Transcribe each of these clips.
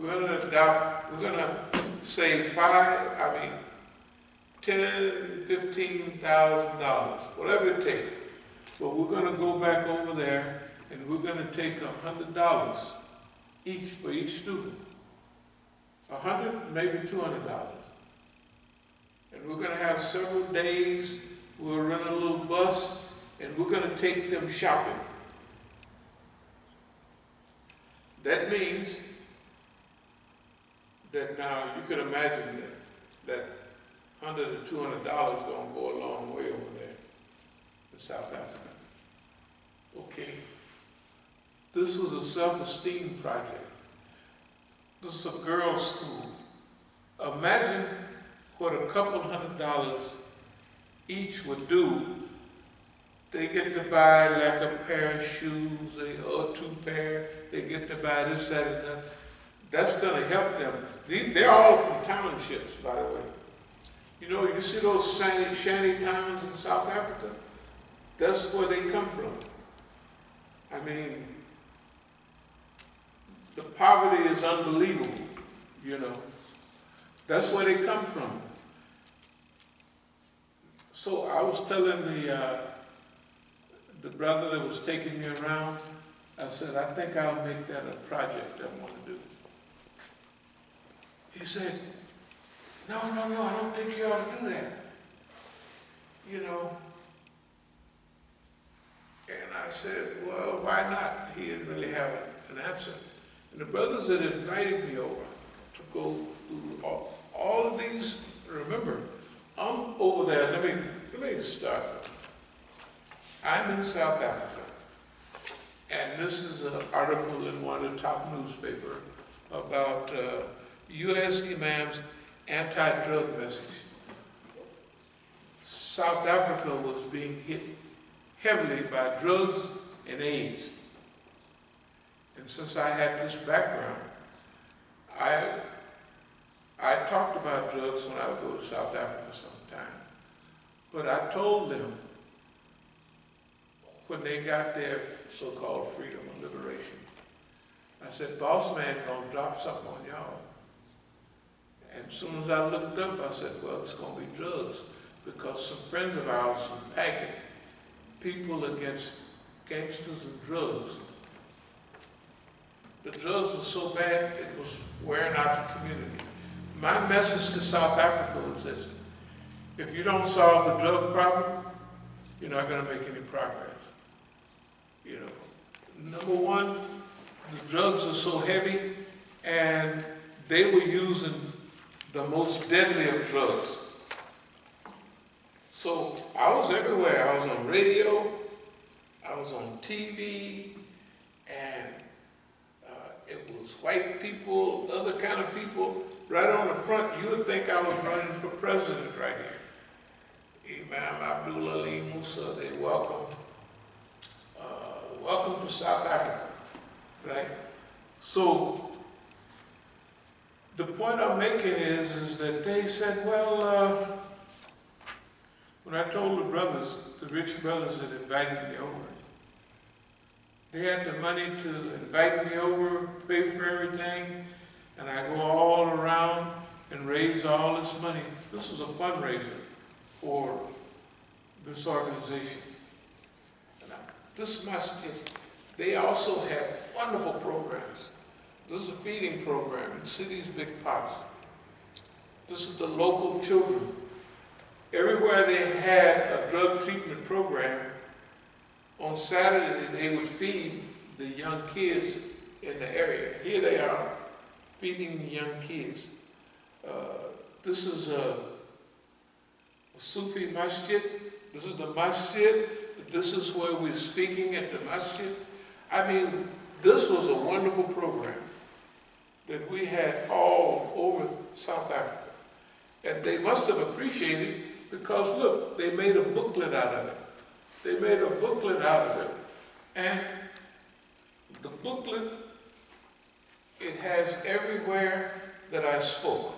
We're gonna save $10,000, $15,000, whatever it takes. But we're gonna go back over there and we're gonna take $100 each for each student. $100, maybe $200. And we're gonna have several days. We'll rent a little bus and we're gonna take them shopping. That means that now you can imagine that $100 to $200 gonna go a long way over there in South Africa. Okay. This was a self-esteem project. This is a girls' school. Imagine what a couple $100 each would do. They get to buy like a pair of shoes or 2 pair. They get to buy this, that, and that. That's going to help them. They're all from townships, by the way. You know, you see those shanty towns in South Africa? That's where they come from. I mean, the poverty is unbelievable, you know. That's where they come from. So I was telling the brother that was taking me around, I said, I think I'll make that a project I want to do. He said, no, I don't think you ought to do that. You know. And I said, well, why not? He didn't really have an answer. And the brothers had invited me over to go through all of these. Remember, I'm over there. Let me start. I'm in South Africa, and this is an article in one of the top newspapers about U.S. Imam's anti-drug message. South Africa was being hit heavily by drugs and AIDS. And since I had this background, I talked about drugs when I would go to South Africa sometime. But I told them when they got their so-called freedom and liberation, I said, boss man gonna drop something on y'all. And as soon as I looked up, I said, well, it's gonna be drugs, because some friends of ours from Packet, people against gangsters and drugs. The drugs were so bad, it was wearing out the community. My message to South Africa was this: if you don't solve the drug problem, you're not going to make any progress. You know, number one, the drugs are so heavy, and they were using the most deadly of drugs. So I was everywhere. I was on radio, I was on TV, and it was white people, other kind of people. Right on the front, you would think I was running for president right here. Imam Ali Musa, they welcome to South Africa, right? So the point I'm making is that they said, well, when I told the brothers, the rich brothers that invited me over, they had the money to invite me over, pay for everything, and I go all around and raise all this money. This is a fundraiser for this organization. And this Masjid, they also had wonderful programs. This is a feeding program in City's Big Pots. This is the local children. Everywhere they had a drug treatment program, on Saturday they would feed the young kids in the area. Here they are, feeding the young kids. This is a Sufi Masjid. This is the Masjid. This is where we're speaking at the Masjid. I mean, this was a wonderful program that we had all over South Africa. And they must have appreciated, because look, they made a booklet out of it. They made a booklet out of it. And the booklet, it has everywhere that I spoke.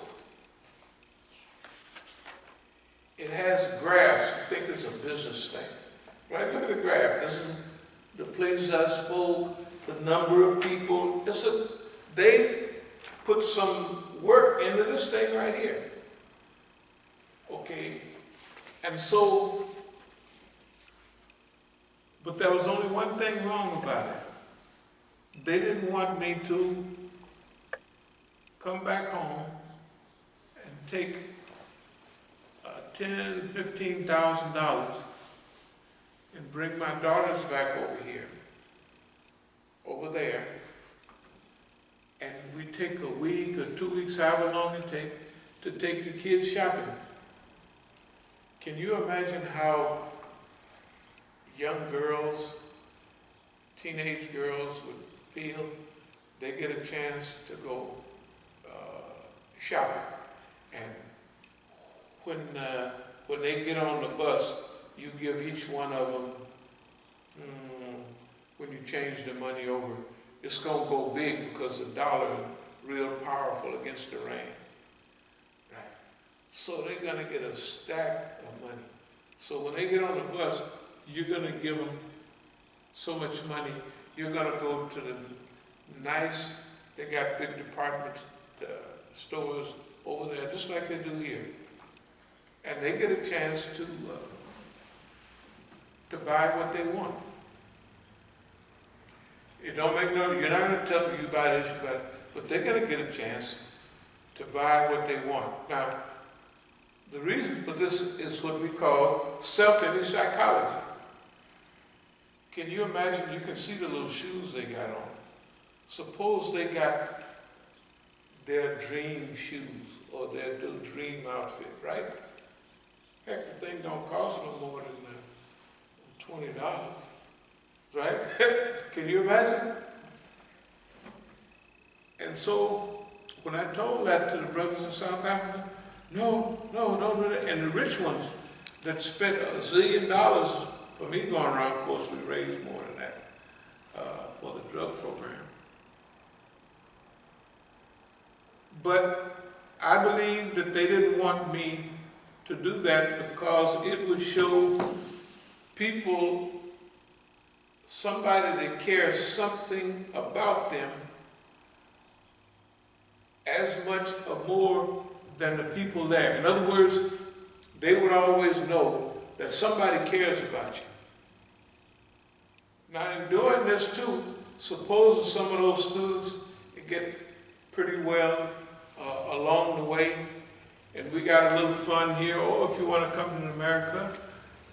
It has graphs. I think it's a business thing. Right? Look at the graph. This is the places I spoke, the number of people. put some work into this thing right here. Okay? And so, but there was only one thing wrong about it. They didn't want me to come back home and take $10,000, $15,000 and bring my daughters back over there, and we take a week or 2 weeks, however long it takes, to take the kids shopping. Can you imagine how young girls, teenage girls would feel? They get a chance to go shopping, and when they get on the bus, you give each one of them, when you change the money over, it's going to go big because the dollar is real powerful against the rand. Right? So they're going to get a stack of money. So when they get on the bus, you're going to give them so much money. You're going to go to the nice, they got big department stores over there, just like they do here. And they get a chance to buy what they want. It don't make no, you're not going to tell them you buy this, you buy that, but they're going to get a chance to buy what they want. Now, the reason for this is what we call self-image psychology. Can you imagine, you can see the little shoes they got on. Suppose they got their dream shoes or their little dream outfit, right? Heck, the thing don't cost no more than $20, right? Can you imagine? And so, when I told that to the brothers in South Africa, no, don't do that. And the rich ones that spent $1 zillion for me going around, of course, we raised more than that for the drug program. But I believe that they didn't want me to do that because it would show people, somebody that cares something about them as much or more than the people there. In other words, they would always know that somebody cares about you. Now, in doing this too, suppose some of those students get pretty well along the way, and we got a little fun here, or if you want to come to America,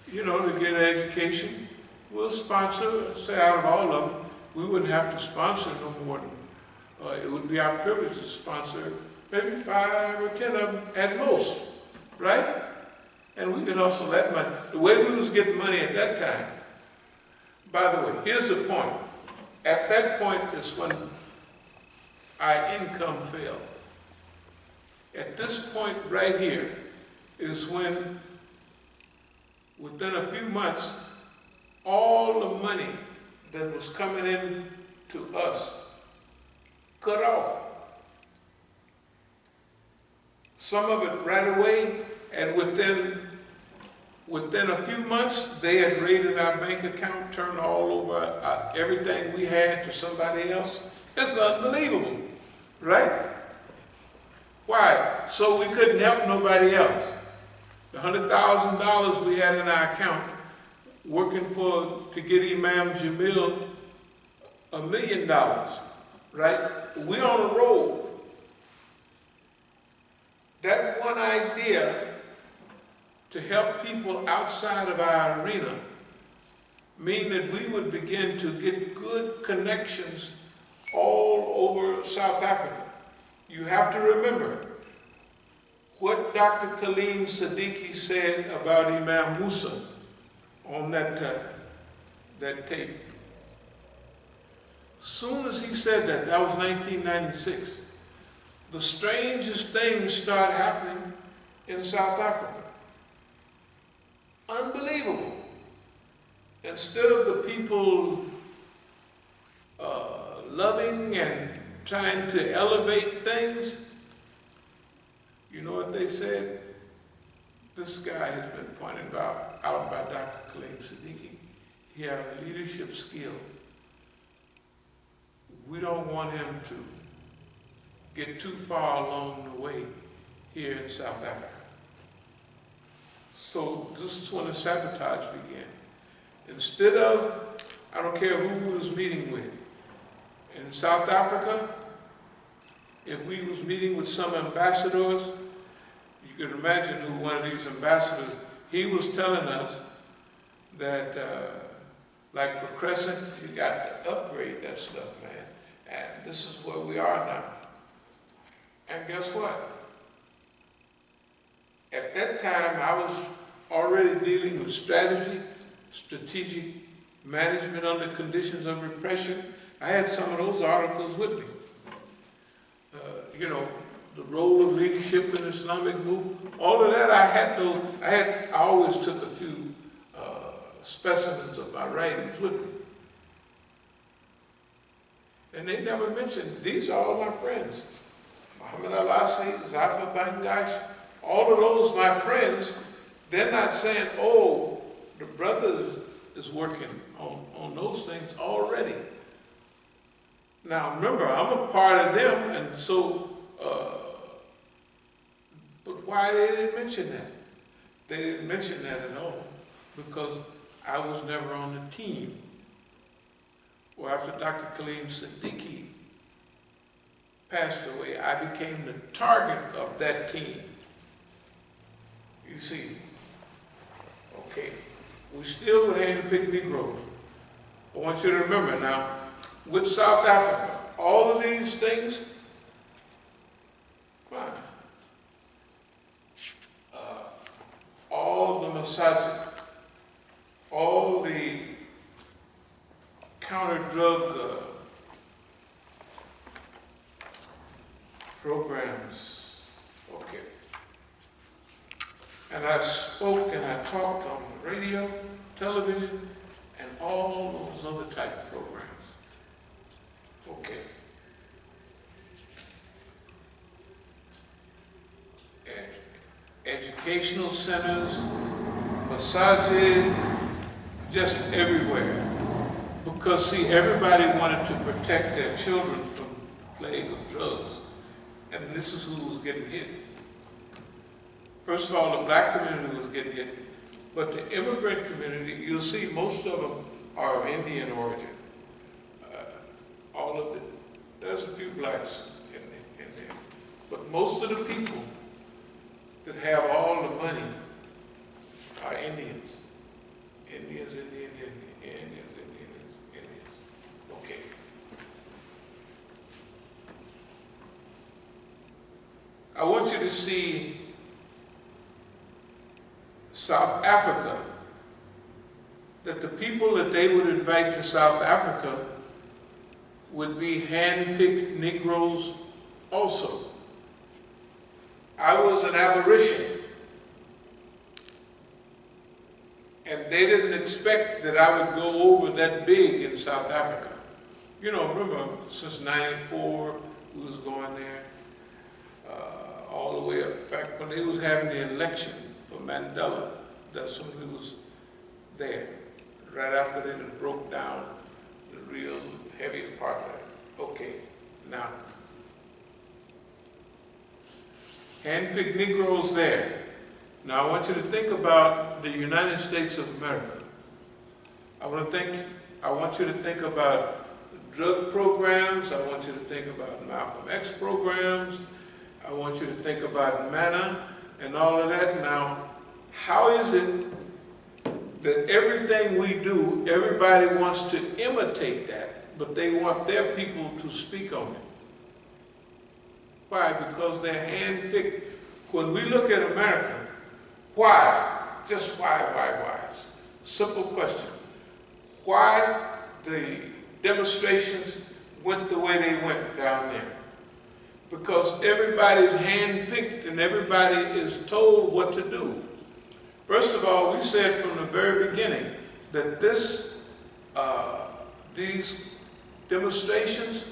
you know, to get an education, we'll sponsor, say out of all of them, we wouldn't have to sponsor no more than, it would be our privilege to sponsor maybe 5 or 10 of them at most, right? And we could hustle that money. The way we was getting money at that time, by the way, here's the point. At that point is when our income fell. At this point right here is when, within a few months, all the money that was coming in to us cut off. Some of it right away, and within a few months, they had raided our bank account, turned all over everything we had to somebody else. It's unbelievable, right? Why? So we couldn't help nobody else. The $100,000 we had in our account, working to get Imam Jamil $1 million, right? We on a roll. That one idea to help people outside of our arena mean that we would begin to get good connections all over South Africa. You have to remember what Dr. Kaleem Siddiqui said about Imam Musa on that tape. Soon as he said that, that was 1996, the strangest things started happening in South Africa. Unbelievable. Instead of the people loving and trying to elevate things, you know what they said? This guy has been pointed out by Dr. Kaleem Siddiqui. He has leadership skill. We don't want him to get too far along the way here in South Africa. So this is when the sabotage began. Instead of, I don't care who we was meeting with, in South Africa, if we was meeting with some ambassadors, you could imagine who one of these ambassadors, he was telling us that, like for Crescent, you got to upgrade that stuff, man. And this is where we are now. And guess what? At that time, I was already dealing with strategy, strategic management under conditions of repression. I had some of those articles with me. You know, the role of leadership in Islamic movement, all of that I always took a few specimens of my writings with me. And they never mentioned, these are all my friends. Muhammad Al-Assi, Zafar Bangash, all of those my friends, they're not saying, oh, the brother is working on those things already. Now remember, I'm a part of them, and so, but why they didn't mention that? They didn't mention that at all, because I was never on the team. Well, after Dr. Kaleem Siddiqui passed away, I became the target of that team. You see, okay, we still would handpick Negroes. I want you to remember now, with South Africa, all of these things, fine. All the Masjid, all the counter-drug programs, okay. And I spoke and I talked on the radio, television, and all those other type of programs. Okay. Educational centers, Masjid, just everywhere. Because see, everybody wanted to protect their children from the plague of drugs. And this is who was getting hit. First of all, the black community was getting hit. But the immigrant community, you'll see most of them are of Indian origin. All of it. There's a few blacks in there. But most of the people that have all the money are Indians. Indians. Okay. I want you to see South Africa, that the people that they would invite to South Africa would be hand-picked Negroes also. I was an aberration, and they didn't expect that I would go over that big in South Africa. You know, remember, since '94, we was going there, all the way up. In fact, when they was having the election for Mandela, that's when we was there, right after they done broke down the real heavy apartheid. Okay, now, hand-picked Negroes there. Now I want you to think about the United States of America. I want you to think about drug programs. I want you to think about Malcolm X programs. I want you to think about MANA and all of that. Now, how is it that everything we do, everybody wants to imitate that, but they want their people to speak on it? Why? Because they're hand-picked. When we look at America, why? Just why? Simple question. Why the demonstrations went the way they went down there? Because everybody's hand-picked and everybody is told what to do. First of all, we said from the very beginning that these demonstrations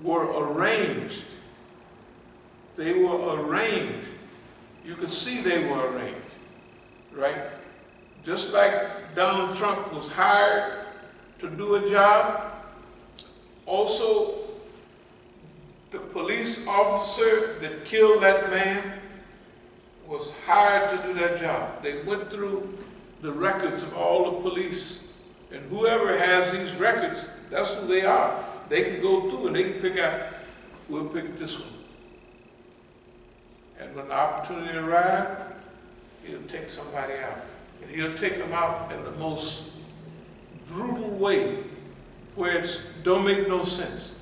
were arranged. They were arranged. You could see they were arranged, right? Just like Donald Trump was hired to do a job, also The police officer that killed that man was hired to do that job. They went through the records of all the police, and whoever has these records, that's who they are. They can go through and they can pick out, we'll pick this one. And when the opportunity arrives, he'll take somebody out. And he'll take them out in the most brutal way, where it don't make no sense.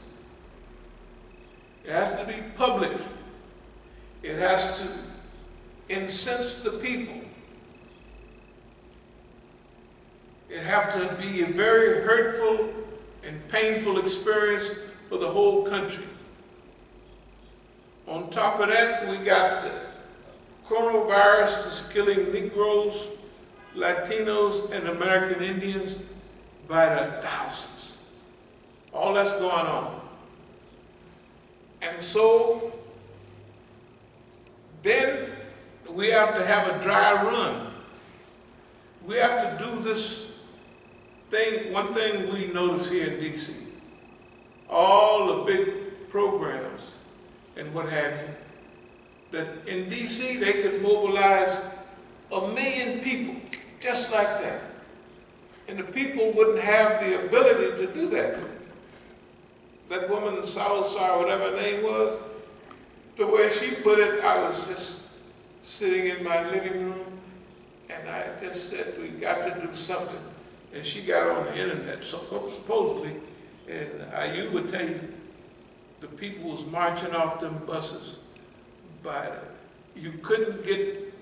It has to be public. It has to incense the people. It has to be a very hurtful and painful experience for the whole country. On top of that, we got the coronavirus that's killing Negroes, Latinos, and American Indians by the thousands. All that's going on. And so, then we have to have a dry run. We have to do this thing. One thing we notice here in D.C., all the big programs and what have you, that in D.C. they could mobilize 1 million people just like that. And the people wouldn't have the ability to do that. That woman in Southside, whatever her name was, the way she put it, I was just sitting in my living room and I just said, we got to do something. And she got on the internet, so supposedly, and Ayub would tell you, the people was marching off them buses by you couldn't get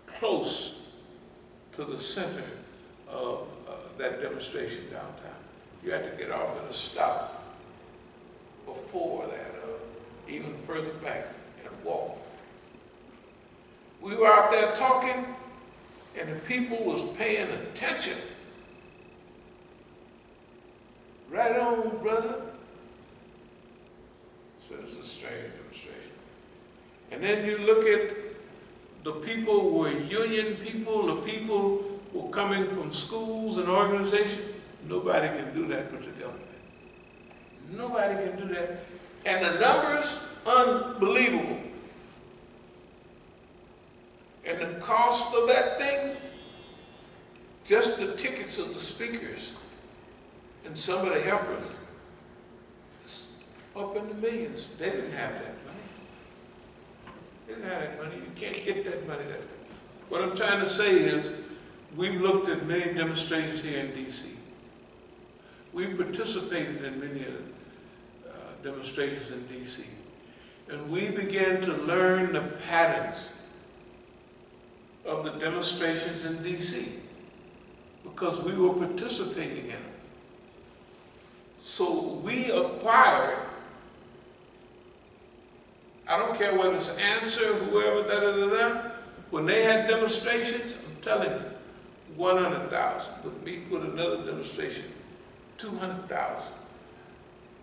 close to the center of that demonstration downtown. You had to get off at a stop before that, even further back, and walk. We were out there talking, and the people was paying attention. Right on, brother. So it's a strange demonstration. And then you look at the people were union people, the people were coming from schools and organizations. Nobody can do that with the government. Nobody can do that. And the numbers, unbelievable. And the cost of that thing, just the tickets of the speakers and some of the helpers, it's up in the millions. They didn't have that money. They didn't have that money. You can't get that money that fast. What I'm trying to say is, we've looked at many demonstrations here in D.C. We've participated in many demonstrations in D.C. And we began to learn the patterns of the demonstrations in D.C. because we were participating in them. So we acquired, I don't care whether it's Answer, whoever, da-da-da-da, when they had demonstrations, I'm telling you, 100,000. But meet with another demonstration, 200,000,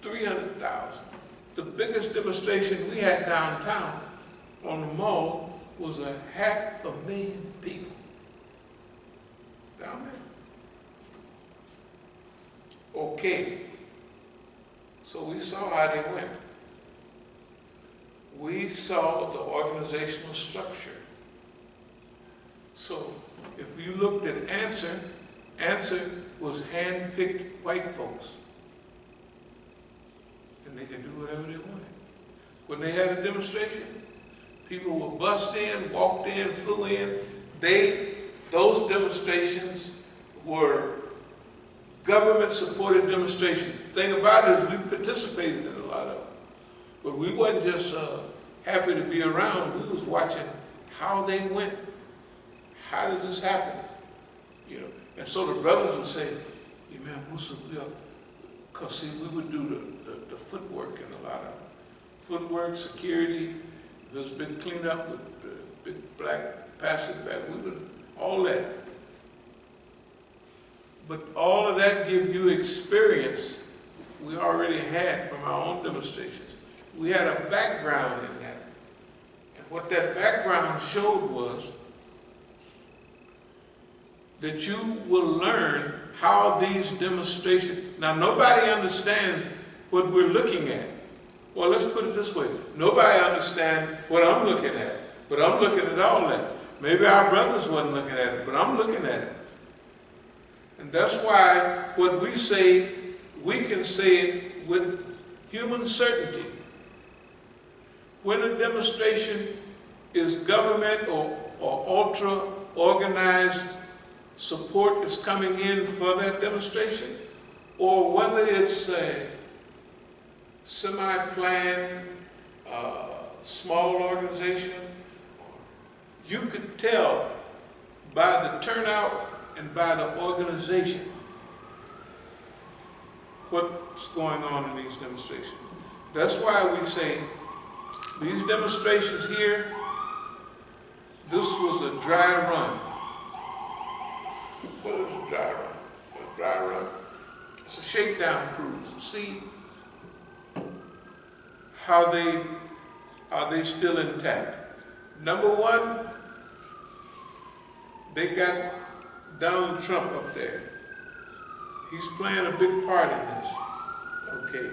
300,000. The biggest demonstration we had downtown on the mall was 500,000 people down there. Okay, so we saw how they went. We saw the organizational structure. So if you looked at Answer, Answer was hand-picked white folks. And they could do whatever they wanted. When they had a demonstration, people were bussed in, walked in, flew in. Those demonstrations were government-supported demonstrations. The thing about it is we participated in a lot of them. But we wasn't just happy to be around. We was watching how they went. How did this happen? You know, and so the brothers would say, Imam Musa, because see, we would do the footwork and a lot of footwork, security. There was big cleanup with big black passive bag. We would all that. But all of that gives you experience we already had from our own demonstrations. We had a background in that. And what that background showed was that you will learn how these demonstrations, now nobody understands what we're looking at. Well, let's put it this way. Nobody understands what I'm looking at, but I'm looking at all that. Maybe our brothers wasn't looking at it, but I'm looking at it. And that's why what we say, we can say it with human certainty. When a demonstration is government or ultra-organized support is coming in for that demonstration, or whether it's a semi-planned, small organization, you could tell by the turnout and by the organization what's going on in these demonstrations. That's why we say these demonstrations here, this was a dry run. What is a dry run? A dry run. It's a shakedown cruise. See how they still intact. Number one, they got Donald Trump up there. He's playing a big part in this. Okay.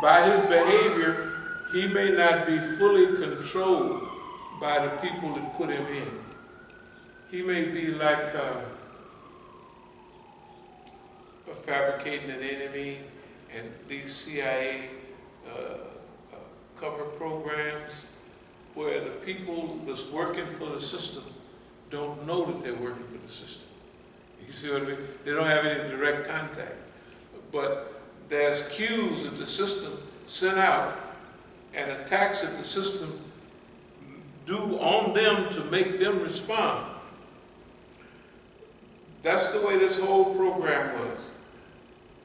By his behavior, he may not be fully controlled by the people that put him in. He may be like fabricating an enemy, and these CIA cover programs where the people that's working for the system don't know that they're working for the system. You see what I mean? They don't have any direct contact. But there's cues that the system sent out and attacks that the system do on them to make them respond. That's the way this whole program was.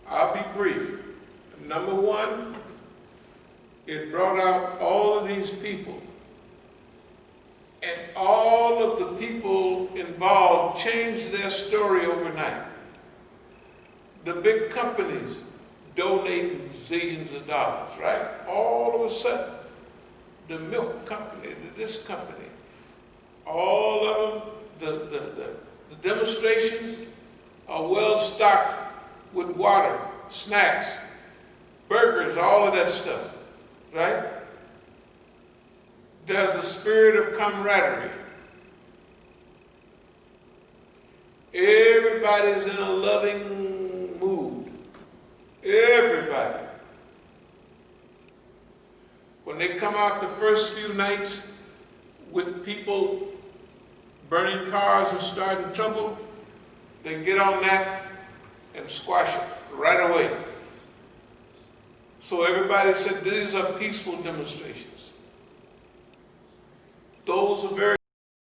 I'll be brief. Number one, it brought out all of these people. And all of the people involved changed their story overnight. The big companies donating zillions of dollars, right? All of a sudden, the milk company, this company, all of them, the demonstrations are well stocked with water, snacks, burgers, all of that stuff, right? There's a spirit of camaraderie. Everybody's in a loving mood. Everybody. When they come out the first few nights with people burning cars and starting trouble, they get on that and squash it right away. So everybody said these are peaceful demonstrations. Those are very